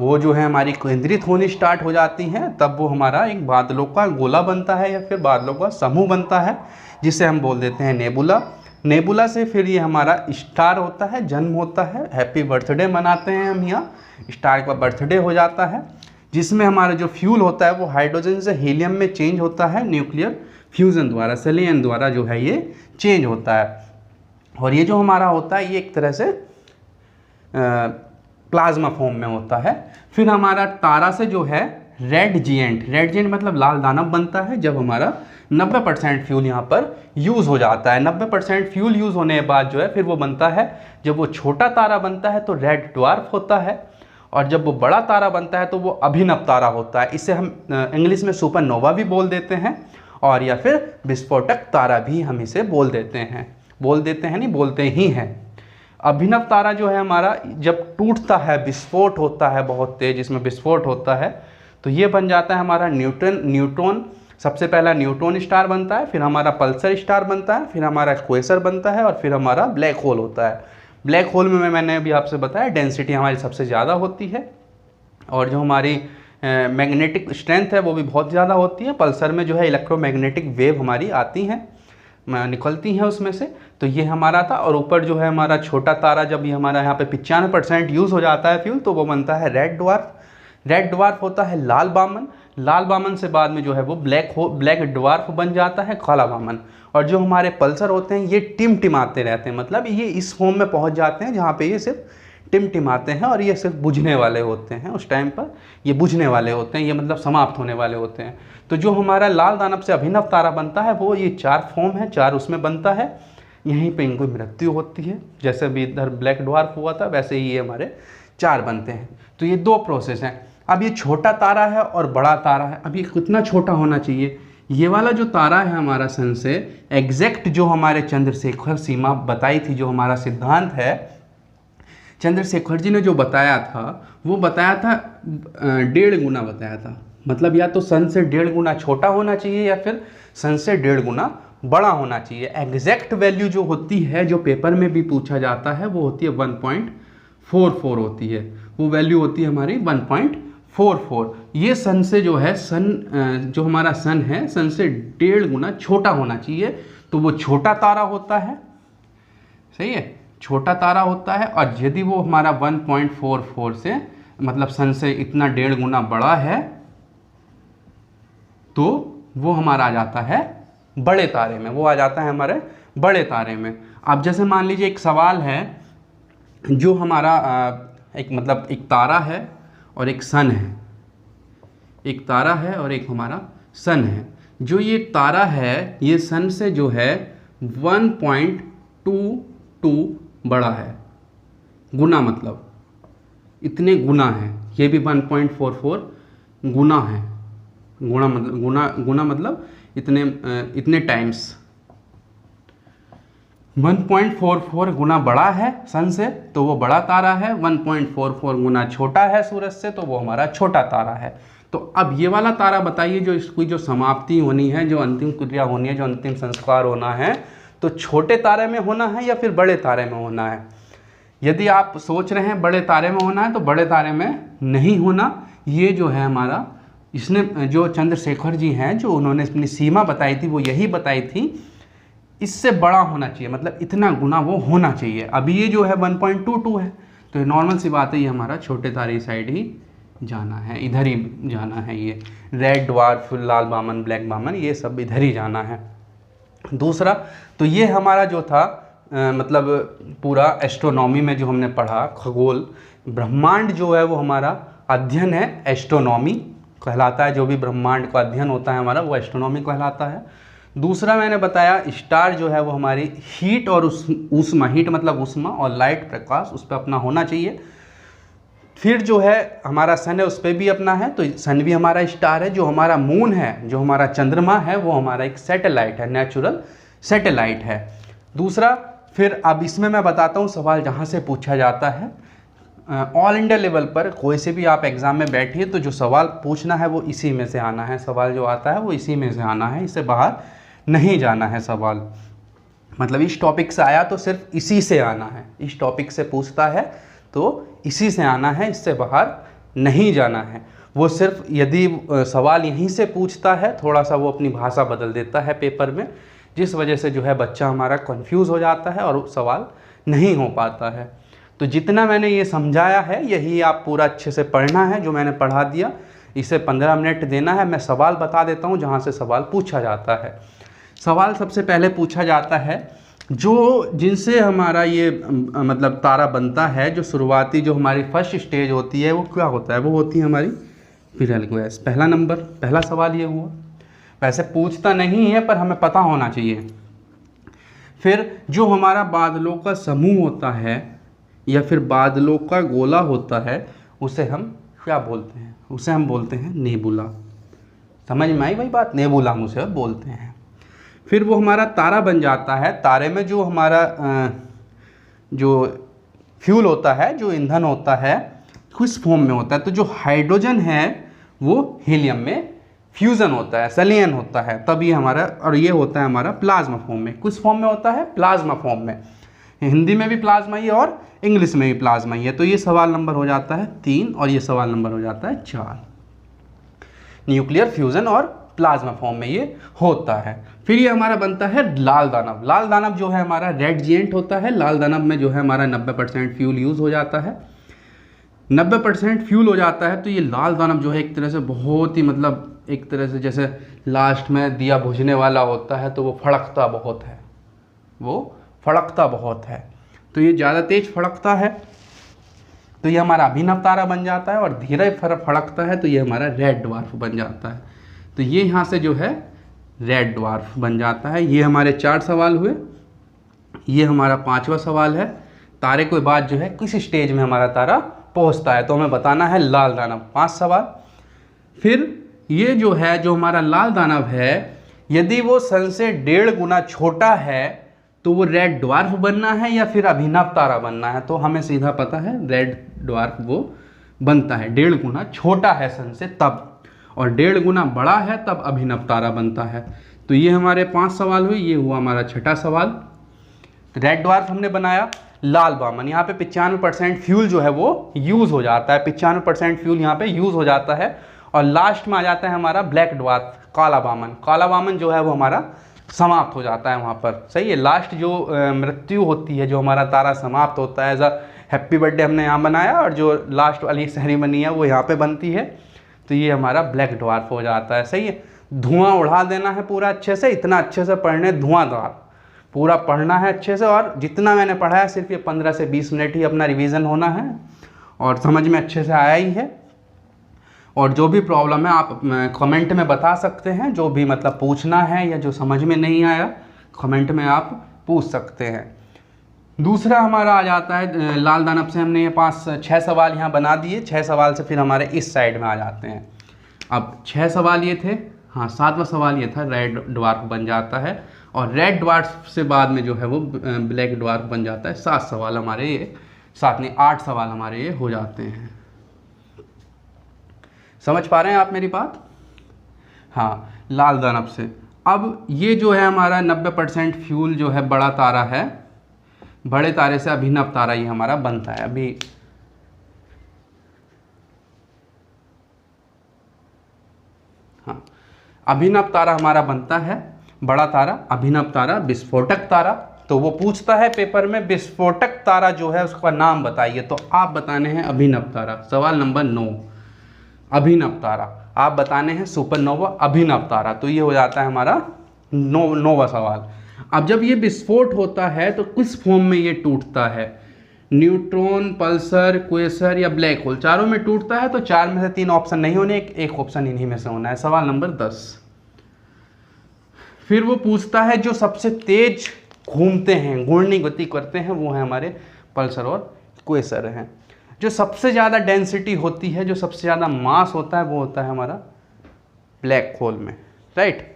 Speaker 2: वो जो है हमारी केंद्रित होनी स्टार्ट हो जाती हैं, तब वो हमारा एक बादलों का गोला बनता है या फिर बादलों का समूह बनता है, जिसे हम बोल देते हैं नेबुला। नेबुला से फिर ये हमारा स्टार होता है, जन्म होता है, हैप्पी बर्थडे मनाते हैं हम यहाँ, स्टार का बर्थडे हो जाता है, जिसमें हमारा जो फ्यूल होता है वो हाइड्रोजन से हीलियम में चेंज होता है, न्यूक्लियर फ्यूज़न द्वारा, सेलेनियम द्वारा जो है ये चेंज होता है। और ये जो हमारा होता है ये एक तरह से प्लाज्मा फॉर्म में होता है। फिर हमारा तारा से जो है रेड जिएंट मतलब लाल दानव बनता है, जब हमारा 90% फ्यूल यहाँ पर यूज़ हो जाता है। 90% फ्यूल यूज़ होने के बाद जो है फिर वो बनता है, जब वो छोटा तारा बनता है तो रेड ड्वार्फ होता है, और जब वो बड़ा तारा बनता है तो वो अभिनव तारा होता है। इसे हम इंग्लिश में सुपरनोवा भी बोल देते हैं, और या फिर विस्फोटक तारा भी हम इसे बोल देते हैं नहीं, बोलते ही हैं। अभिनव तारा जो है हमारा जब टूटता है, विस्फोट होता है बहुत तेज, इसमें विस्फोट होता है, तो ये बन जाता है हमारा न्यूट्रॉन। सबसे पहला न्यूट्रॉन स्टार बनता है, फिर हमारा पल्सर स्टार बनता है, फिर हमारा क्वेसर बनता है, और फिर हमारा ब्लैक होल होता है। ब्लैक होल में मैंने अभी आपसे बताया डेंसिटी हमारी सबसे ज़्यादा होती है, और जो हमारी मैग्नेटिक स्ट्रेंथ है वो भी बहुत ज़्यादा होती है। पल्सर में जो है इलेक्ट्रोमैग्नेटिक वेव हमारी आती हैं, निकलती हैं उसमें से, तो ये हमारा था। और ऊपर जो है हमारा छोटा तारा, जब ये हमारा यहाँ पे 95% यूज़ हो जाता है फ्यूल, तो वो बनता है रेड ड्वार्फ होता है लाल बामन से बाद में जो है वो ब्लैक ड्वार्फ बन जाता है काला बामन। और जो हमारे पल्सर होते हैं ये टिमटिमाते रहते हैं, मतलब ये इस फॉर्म में पहुँच जाते हैं जहाँ पे ये सिर्फ टिमटिमाते हैं, और ये सिर्फ बुझने वाले होते हैं। उस टाइम पर ये बुझने वाले होते हैं, ये मतलब समाप्त होने वाले होते हैं। तो जो हमारा लाल दानव से अभिनव तारा बनता है वो ये 4 फॉर्म है, 4 उसमें बनता है, यहीं पे इनको मृत्यु होती है। जैसे भी इधर ब्लैक ड्वार्फ हुआ था वैसे ही ये हमारे 4 बनते हैं। तो ये 2 प्रोसेस हैं। अब ये छोटा तारा है और बड़ा तारा है। अब ये कितना छोटा होना चाहिए? ये वाला जो तारा है हमारा सन से एग्जैक्ट जो हमारे चंद्रशेखर सीमा बताई थी, जो हमारा सिद्धांत है चंद्रशेखर जी ने जो बताया था, वो बताया था 1.5 गुना बताया था। मतलब या तो सन से 1.5 गुना छोटा होना चाहिए या फिर सन से 1.5 गुना बड़ा होना चाहिए। एग्जैक्ट वैल्यू जो होती है, जो पेपर में भी पूछा जाता है, वो होती है 1.44 होती है। वो वैल्यू होती है हमारी 1.44। ये सन से जो है जो हमारा सन है, सन से 1.5 गुना छोटा होना चाहिए, तो वो छोटा तारा होता है। सही है, छोटा तारा होता है। और यदि वो हमारा 1.44 से मतलब सन से इतना 1.5 गुना बड़ा है, तो वो हमारा आ जाता है बड़े तारे में, वो आ जाता है हमारे बड़े तारे में। अब जैसे मान लीजिए एक सवाल है, जो हमारा एक तारा है और एक सन है, एक तारा है और एक हमारा सन है। जो ये तारा है ये सन से जो है 1.22 बड़ा है, गुना मतलब इतने गुना है। ये भी 1.44 गुना है, गुना मतलब इतने टाइम्स 1.44 गुना बड़ा है सन से, तो वो बड़ा तारा है। 1.44 गुना छोटा है सूरज से, तो वो हमारा छोटा तारा है। तो अब ये वाला तारा बताइए, जो इसकी जो समाप्ति होनी है, जो अंतिम क्रिया होनी है, जो अंतिम संस्कार होना है, तो छोटे तारे में होना है या फिर बड़े तारे में होना है? यदि आप सोच रहे हैं बड़े तारे में होना है, तो बड़े तारे में नहीं होना। ये जो है हमारा इसने जो चंद्रशेखर जी हैं, जो उन्होंने अपनी सीमा बताई थी वो यही बताई थी, इससे बड़ा होना चाहिए, मतलब इतना गुना वो होना चाहिए। अभी ये जो है 1.22 है, तो ये नॉर्मल सी बात है, ये हमारा छोटे तारे साइड ही जाना है, इधर ही जाना है। ये रेड ड्वार्फ, लाल बामन, ब्लैक बामन, ये सब इधर ही जाना है। दूसरा तो ये हमारा जो था मतलब पूरा एस्ट्रोनॉमी में जो हमने पढ़ा, खगोल ब्रह्मांड जो है वो हमारा अध्ययन है, एस्ट्रोनॉमी कहलाता है। जो भी ब्रह्मांड का अध्ययन होता है हमारा, वो एस्ट्रोनॉमी कहलाता है। दूसरा मैंने बताया, स्टार जो है वो हमारी हीट और ऊष्मा, हीट मतलब ऊष्मा, और लाइट प्रकाश उस पर अपना होना चाहिए। फिर जो है हमारा सन है, उस पर भी अपना है, तो सन भी हमारा स्टार है। जो हमारा मून है, जो हमारा चंद्रमा है, वो हमारा एक सैटेलाइट है, नेचुरल सैटेलाइट है। दूसरा फिर अब इसमें मैं बताता हूँ सवाल जहाँ से पूछा जाता है। ऑल इंडिया लेवल पर कोई से भी आप एग्ज़ाम में बैठिए तो जो सवाल पूछना है वो इसी में से आना है, सवाल जो आता है वो इसी में से आना है, इससे बाहर नहीं जाना है सवाल। मतलब इस टॉपिक से आया तो सिर्फ इसी से आना है, इस टॉपिक से पूछता है तो इसी से आना है, इससे बाहर नहीं जाना है। वो सिर्फ यदि सवाल यहीं से पूछता है, थोड़ा सा वो अपनी भाषा बदल देता है पेपर में, जिस वजह से जो है बच्चा हमारा कंफ्यूज हो जाता है और सवाल नहीं हो पाता है। तो जितना मैंने ये समझाया है यही आप पूरा अच्छे से पढ़ना है, जो मैंने पढ़ा दिया इसे 15 मिनट देना है। मैं सवाल बता देता हूँ जहाँ से सवाल पूछा जाता है। सवाल सबसे पहले पूछा जाता है, जो जिनसे हमारा ये मतलब तारा बनता है, जो शुरुआती जो हमारी फर्स्ट स्टेज होती है वो क्या होता है, वो होती है हमारी पिरल गैस। पहला नंबर, पहला सवाल ये हुआ। वैसे पूछता नहीं है पर हमें पता होना चाहिए। फिर जो हमारा बादलों का समूह होता है या फिर बादलों का गोला होता है, उसे हम क्या बोलते हैं, उसे हम बोलते हैं नेबुला। समझ में आई भाई बात, नेबुला हम उसे बोलते हैं। फिर वो हमारा तारा बन जाता है। तारे में जो हमारा जो फ्यूल होता है, जो ईंधन होता है, किस फॉर्म में होता है, तो जो हाइड्रोजन है वो हीलियम में फ्यूज़न होता है, संलयन होता है, तब ये हमारा, और ये होता है हमारा प्लाज्मा फॉर्म में। किस फॉर्म में होता है, प्लाज्मा फॉर्म में। हिंदी में भी प्लाज्मा ही है और इंग्लिश में भी प्लाज्मा ही है। तो ये सवाल नंबर हो जाता है 3 और ये सवाल नंबर हो जाता है 4। न्यूक्लियर फ्यूजन और प्लाज्मा फॉर्म में ये होता है। फिर ये हमारा बनता है लाल दानव। लाल दानव जो है हमारा रेड जिएंट होता है। लाल दानव में जो है हमारा 90% फ्यूल यूज़ हो जाता है, 90% फ्यूल हो जाता है। तो ये लाल दानव जो है एक तरह से बहुत ही, मतलब एक तरह से जैसे लास्ट में दिया बुझने वाला होता है, तो वो फड़कता बहुत है, वो फड़कता बहुत है, तो ये ज़्यादा तेज फड़कता है, तो ये हमारा अभिनव तारा बन जाता है। और धीरे फड़कता है तो ये हमारा रेड ड्वार्फ बन जाता है। तो ये यहाँ से जो है रेड ड्वार्फ बन जाता है। ये हमारे 4 सवाल हुए। ये हमारा 5वां सवाल है, तारे के बाद जो है किस स्टेज में हमारा तारा पहुँचता है, तो हमें बताना है लाल दानव। 5 सवाल। फिर ये जो है, जो हमारा लाल दानव है, यदि वो सन से 1.5 गुना छोटा है तो वो रेड ड्वार्फ बनना है या फिर अभिनव तारा बनना है, तो हमें सीधा पता है रेड ड्वार्फ वो बनता है। 1.5 गुना छोटा है सन से तब, और 1.5 गुना बड़ा है तब अभिनव तारा बनता है। तो ये हमारे 5 सवाल हुए। ये हुआ हमारा 6ठा सवाल। रेड ड्वार्फ हमने बनाया। लाल बामन, यहाँ पे 95% फ्यूल जो है वो यूज़ हो जाता है, 95% फ्यूल यहाँ पे यूज़ हो जाता है। और लास्ट में आ जाता है हमारा ब्लैक ड्वार्फ, काला बामन। काला बामन जो है वो हमारा समाप्त हो जाता है वहाँ पर। सही है, लास्ट जो मृत्यु होती है, जो हमारा तारा समाप्त होता है, एज अ हैप्पी बर्थडे हमने यहाँ बनाया, और जो लास्ट वाली सेरेमनी है वो यहाँ पे बनती है। तो ये हमारा ब्लैक ड्वार्फ हो जाता है। सही है, धुआं उड़ा देना है पूरा अच्छे से, इतना अच्छे से पढ़ने, धुआंधार पूरा पढ़ना है अच्छे से। और जितना मैंने पढ़ा है सिर्फ ये 15 से 20 मिनट ही अपना रिवीजन होना है, और समझ में अच्छे से आया ही है। और जो भी प्रॉब्लम है आप कमेंट में बता सकते हैं, जो भी मतलब पूछना है या जो समझ में नहीं आया कमेंट में आप पूछ सकते हैं। दूसरा हमारा आ जाता है लाल दानव से हमने ये 6 सवाल यहाँ बना दिए। 6 सवाल से फिर हमारे इस साइड में आ जाते हैं। अब 6 सवाल ये थे, हाँ 7वां सवाल ये था, रेड ड्वार्फ बन जाता है। और रेड ड्वार्फ से बाद में जो है वो ब्लैक ड्वार्फ बन जाता है। 7 सवाल हमारे ये, 7 नहीं 8 सवाल हमारे ये हो जाते हैं। समझ पा रहे हैं आप मेरी बात? हाँ, लाल दानव से। अब ये जो है हमारा 90% फ्यूल जो है बड़ा तारा है, बड़े तारे से अभिनव तारा ये हमारा बनता है। अभी हाँ, अभिनव तारा हमारा बनता है बड़ा तारा, अभिनव तारा, विस्फोटक तारा। तो वो पूछता है पेपर में विस्फोटक तारा जो है उसका नाम बताइए, तो आप बताने हैं अभिनव तारा। सवाल नंबर 9, अभिनव तारा आप बताने हैं सुपरनोवा अभिनव तारा। तो ये हो जाता है हमारा 9वां सवाल। अब जब ये विस्फोट होता है तो किस फॉर्म में ये टूटता है? न्यूट्रॉन, पल्सर, क्वेसर या ब्लैक होल, चारों में टूटता है। तो 4 में से 3 ऑप्शन नहीं होने, एक ऑप्शन इन्हीं में से होना है। सवाल नंबर 10, फिर वो पूछता है जो सबसे तेज घूमते हैं, घूर्णी गति करते हैं, वो है हमारे पल्सर और क्वेसर हैं। जो सबसे ज़्यादा डेंसिटी होती है, जो सबसे ज़्यादा मास होता है, वो होता है हमारा ब्लैक होल में, राइट।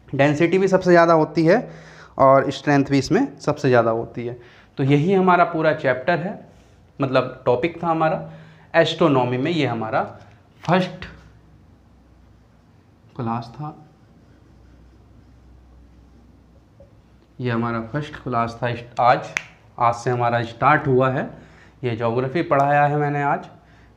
Speaker 2: डेंसिटी भी सबसे ज़्यादा होती है और स्ट्रेंथ भी इसमें सबसे ज़्यादा होती है। तो यही हमारा पूरा चैप्टर है, मतलब टॉपिक था हमारा एस्ट्रोनॉमी में। ये हमारा फर्स्ट क्लास था, ये हमारा फर्स्ट क्लास था। आज से हमारा स्टार्ट हुआ है। ये ज्योग्राफी पढ़ाया है मैंने आज,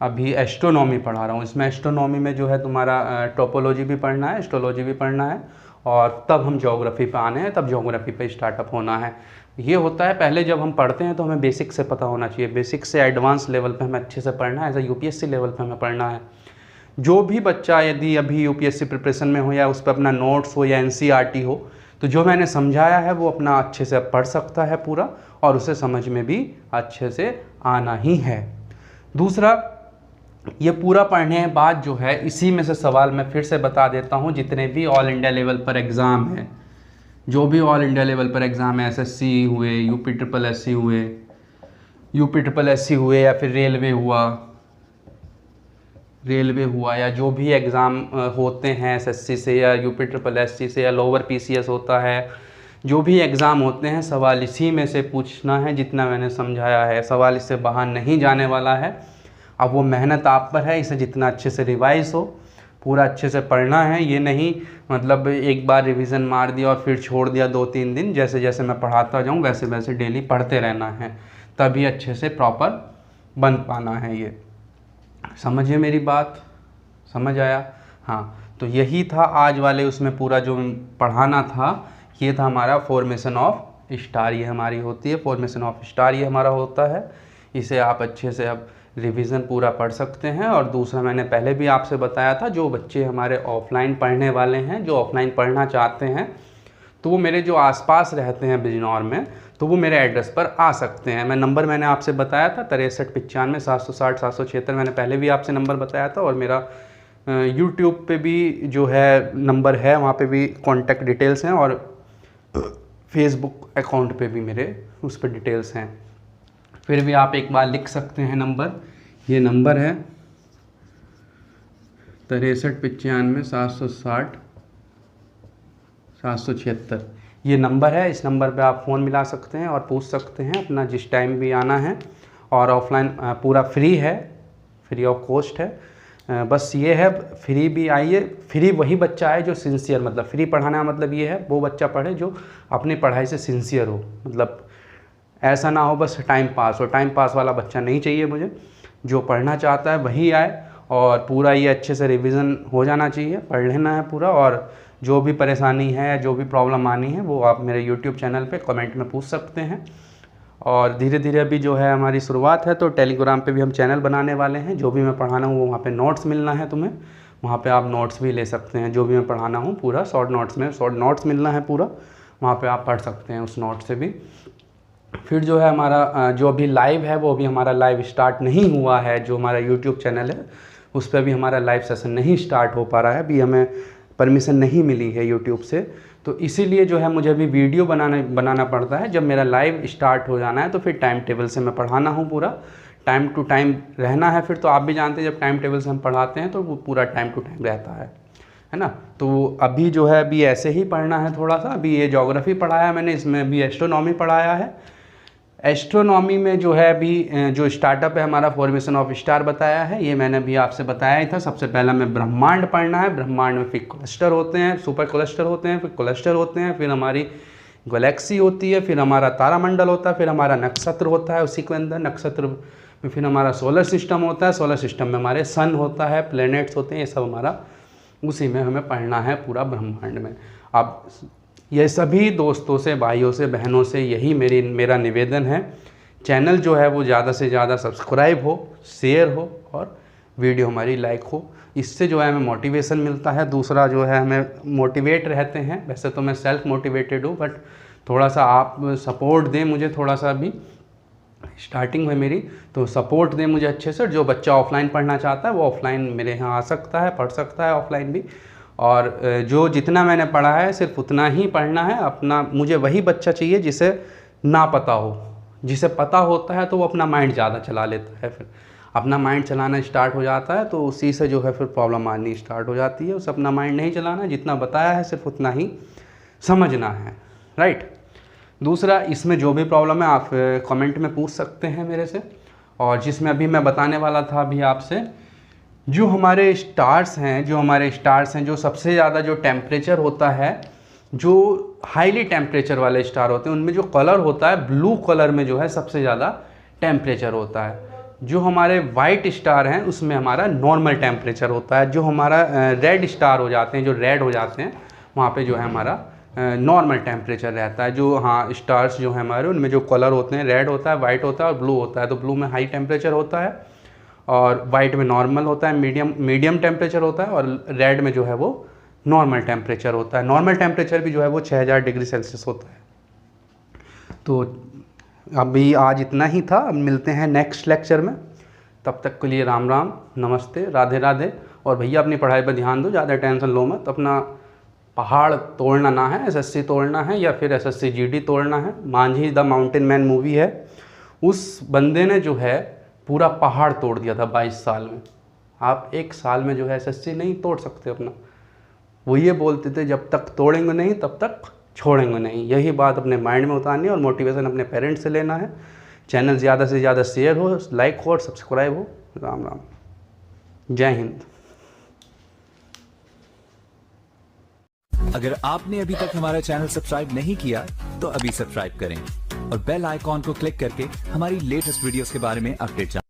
Speaker 2: अभी एस्ट्रोनॉमी पढ़ा रहा हूँ। इसमें एस्ट्रोनॉमी में जो है तुम्हारा टोपोलॉजी भी पढ़ना है, एस्ट्रोलॉजी भी पढ़ना है, और तब हम ज्योग्राफी पे आने हैं, तब ज्योग्राफी पे स्टार्टअप होना है। ये होता है पहले जब हम पढ़ते हैं तो हमें बेसिक से पता होना चाहिए, बेसिक से एडवांस लेवल पे हमें अच्छे से पढ़ना है, एज यूपीएससी लेवल पे हमें पढ़ना है। जो भी बच्चा यदि अभी यूपीएससी प्रिपरेशन में हो या उस पर अपना नोट्स हो या एनसीईआरटी हो, तो जो मैंने समझाया है वो अपना अच्छे से पढ़ सकता है पूरा, और उसे समझ में भी अच्छे से आना ही है। दूसरा, ये पूरा पढ़ने के बाद जो है इसी में से सवाल मैं फिर से बता देता हूँ, जितने भी ऑल इंडिया लेवल पर एग्ज़ाम है, जो भी ऑल इंडिया लेवल पर एग्ज़ाम है, एसएससी हुए, यूपी ट्रिपल एससी हुए, या फिर रेलवे हुआ, या जो भी एग्ज़ाम होते हैं एसएससी से या यूपी ट्रिपल एससी से या लोअर पीसीएस होता है, जो भी एग्ज़ाम होते हैं, सवाल इसी में से पूछना है। जितना मैंने समझाया है सवाल इससे बाहर नहीं जाने वाला है। अब वो मेहनत आप पर है, इसे जितना अच्छे से रिवाइज़ हो, पूरा अच्छे से पढ़ना है। ये नहीं मतलब एक बार रिवीजन मार दिया और फिर छोड़ दिया 2-3 दिन, जैसे जैसे मैं पढ़ाता जाऊँ वैसे वैसे डेली पढ़ते रहना है, तभी अच्छे से प्रॉपर बन पाना है। ये समझिए मेरी बात, समझ आया? हाँ, तो यही था आज वाले उसमें पूरा जो पढ़ाना था। ये था हमारा फॉर्मेशन ऑफ स्टार, ये हमारी होती है फॉर्मेशन ऑफ स्टार, ये हमारा होता है। इसे आप अच्छे से अब रिवीजन पूरा पढ़ सकते हैं। और दूसरा, मैंने पहले भी आपसे बताया था, जो बच्चे हमारे ऑफलाइन पढ़ने वाले हैं, जो ऑफलाइन पढ़ना चाहते हैं, तो वो मेरे जो आसपास रहते हैं बिजनौर में, तो वो मेरे एड्रेस पर आ सकते हैं। नंबर मैंने आपसे बताया था 6395 760 776, मैंने पहले भी आपसे नंबर बताया था। और मेरा यूट्यूब पे भी जो है नंबर है, वहाँ पे भी कॉन्टैक्ट डिटेल्स हैं, और फेसबुक अकाउंट पे भी मेरे उस पर डिटेल्स हैं। फिर भी आप एक बार लिख सकते हैं नंबर, ये नंबर है 6395 760 776, ये नंबर है। इस नंबर पे आप फ़ोन मिला सकते हैं और पूछ सकते हैं अपना जिस टाइम भी आना है। और ऑफलाइन पूरा फ्री है, फ्री ऑफ कॉस्ट है। बस ये है, फ्री भी आइए, फ्री वही बच्चा है जो सिंसियर, मतलब फ्री पढ़ाना का मतलब ये है वो बच्चा पढ़े जो अपनी पढ़ाई से सिंसियर हो। मतलब ऐसा ना हो बस टाइम पास हो, टाइम पास वाला बच्चा नहीं चाहिए मुझे। जो पढ़ना चाहता है वही आए, और पूरा ये अच्छे से रिवीजन हो जाना चाहिए, पढ़ लेना है पूरा। और जो भी परेशानी है या जो भी प्रॉब्लम आनी है वो आप मेरे यूट्यूब चैनल पे कमेंट में पूछ सकते हैं। और धीरे धीरे अभी जो है हमारी शुरुआत है, तो टेलीग्राम पे भी हम चैनल बनाने वाले हैं। जो भी मैं पढ़ाना हूँ वो वहाँ पे नोट्स मिलना है तुम्हें, वहाँ पे आप नोट्स भी ले सकते हैं। जो भी मैं पढ़ाना हूँ पूरा शॉर्ट नोट्स मिलना है पूरा, वहाँ पे आप पढ़ सकते हैं उस नोट से भी। फिर जो है हमारा जो अभी लाइव है वो अभी हमारा लाइव स्टार्ट नहीं हुआ है। जो हमारा यूट्यूब चैनल है उस पर भी हमारा लाइव सेशन नहीं स्टार्ट हो पा रहा है, अभी हमें परमिशन नहीं मिली है यूट्यूब से। तो इसीलिए जो है मुझे अभी वीडियो बनाना पड़ता है। जब मेरा लाइव स्टार्ट हो जाना है तो फिर टाइम टेबल से मैं पढ़ाना हूँ, पूरा टाइम टू टाइम रहना है। फिर तो आप भी जानते हैं जब टाइम टेबल से हम पढ़ाते हैं तो वो पूरा टाइम टू टाइम रहता है ना। तो अभी जो है अभी ऐसे ही पढ़ना है थोड़ा सा। अभी ये ज्योग्राफी पढ़ाया मैंने, इसमें अभी एस्ट्रोनॉमी पढ़ाया है। एस्ट्रोनॉमी में जो है अभी जो स्टार्टअप है हमारा फॉर्मेशन ऑफ स्टार बताया है, ये मैंने अभी आपसे बताया ही था। सबसे पहला में ब्रह्मांड पढ़ना है। ब्रह्मांड में फिर क्लस्टर होते हैं, सुपर क्लस्टर होते हैं, फिर क्लस्टर होते हैं, फिर हमारी गैलेक्सी होती है, फिर हमारा तारामंडल होता है, फिर हमारा नक्षत्र होता है। उसी के अंदर नक्षत्र में फिर हमारा सोलर सिस्टम होता है। सोलर सिस्टम में हमारे सन होता है, प्लैनेट्स होते हैं, ये सब हमारा उसी में हमें पढ़ना है पूरा ब्रह्मांड में। अब ये सभी दोस्तों से, भाइयों से, बहनों से यही मेरा निवेदन है, चैनल जो है वो ज़्यादा से ज़्यादा सब्सक्राइब हो, शेयर हो और वीडियो हमारी लाइक हो। इससे जो है हमें मोटिवेशन मिलता है। दूसरा जो है हमें मोटिवेट रहते हैं। वैसे तो मैं सेल्फ मोटिवेटेड हूँ, बट थोड़ा सा आप सपोर्ट दें मुझे, थोड़ा सा भी स्टार्टिंग में मेरी, तो सपोर्ट दें मुझे अच्छे से। जो बच्चा ऑफलाइन पढ़ना चाहता है वो ऑफलाइन मेरे यहाँ आ सकता है, पढ़ सकता है ऑफलाइन भी। और जो जितना मैंने पढ़ा है सिर्फ उतना ही पढ़ना है अपना। मुझे वही बच्चा चाहिए जिसे ना पता हो। जिसे पता होता है तो वो अपना माइंड ज़्यादा चला लेता है, फिर अपना माइंड चलाना स्टार्ट हो जाता है, तो उसी से जो है फिर प्रॉब्लम आनी स्टार्ट हो जाती है। उसे अपना माइंड नहीं चलाना, जितना बताया है सिर्फ उतना ही समझना है, राइट। दूसरा, इसमें जो भी प्रॉब्लम है आप कमेंट में पूछ सकते हैं मेरे से। और जिसमें अभी मैं बताने वाला था अभी आपसे, जो हमारे स्टार्स हैं, जो सबसे ज़्यादा जो टेम्परेचर होता है, जो हाईली टेम्परेचर वाले स्टार होते हैं, उनमें जो कलर होता है ब्लू कलर में जो है सबसे ज़्यादा टेम्परेचर होता है। जो हमारे वाइट स्टार हैं उसमें हमारा नॉर्मल टेम्परेचर होता है। जो हमारा रेड स्टार हो जाते हैं, जो रेड हो जाते हैं, वहाँ पे जो है हमारा नॉर्मल टेम्परेचर रहता है। जो स्टार्स जो हैं हमारे, उनमें जो कलर होते हैं, रेड होता है, वाइट होता है और ब्लू होता है। तो ब्लू में हाई टेम्परेचर होता है और वाइट में नॉर्मल होता है, मीडियम टेम्परेचर होता है, और रेड में जो है वो नॉर्मल टेम्परेचर होता है। नॉर्मल टेम्परेचर भी जो है वो 6000 डिग्री सेल्सियस होता है। तो अभी आज इतना ही था। अब मिलते हैं नेक्स्ट लेक्चर में। तब तक के लिए राम राम, नमस्ते, राधे राधे। और भैया अपनी पढ़ाई पर ध्यान दो, ज़्यादा टेंशन लो मत। अपना पहाड़ तोड़ना ना है, एसएससी तोड़ना है या फिर एसएससी जीडी तोड़ना है। Manjhi the mountain man movie है, उस बंदे ने जो है पूरा पहाड़ तोड़ दिया था 22 साल में। आप 1 साल में जो है एसएससी नहीं तोड़ सकते अपना। वो ये बोलते थे जब तक तोड़ेंगे नहीं तब तक छोड़ेंगे नहीं। यही बात अपने माइंड में उतारनी है और मोटिवेशन अपने पेरेंट्स से लेना है। चैनल ज़्यादा से ज़्यादा शेयर हो, लाइक हो और सब्सक्राइब हो। राम राम, जय हिंद।
Speaker 1: अगर आपने अभी तक हमारा चैनल सब्सक्राइब नहीं किया तो अभी सब्सक्राइब करें और बेल आइकॉन को क्लिक करके हमारी लेटेस्ट वीडियोस के बारे में अपडेट जानें।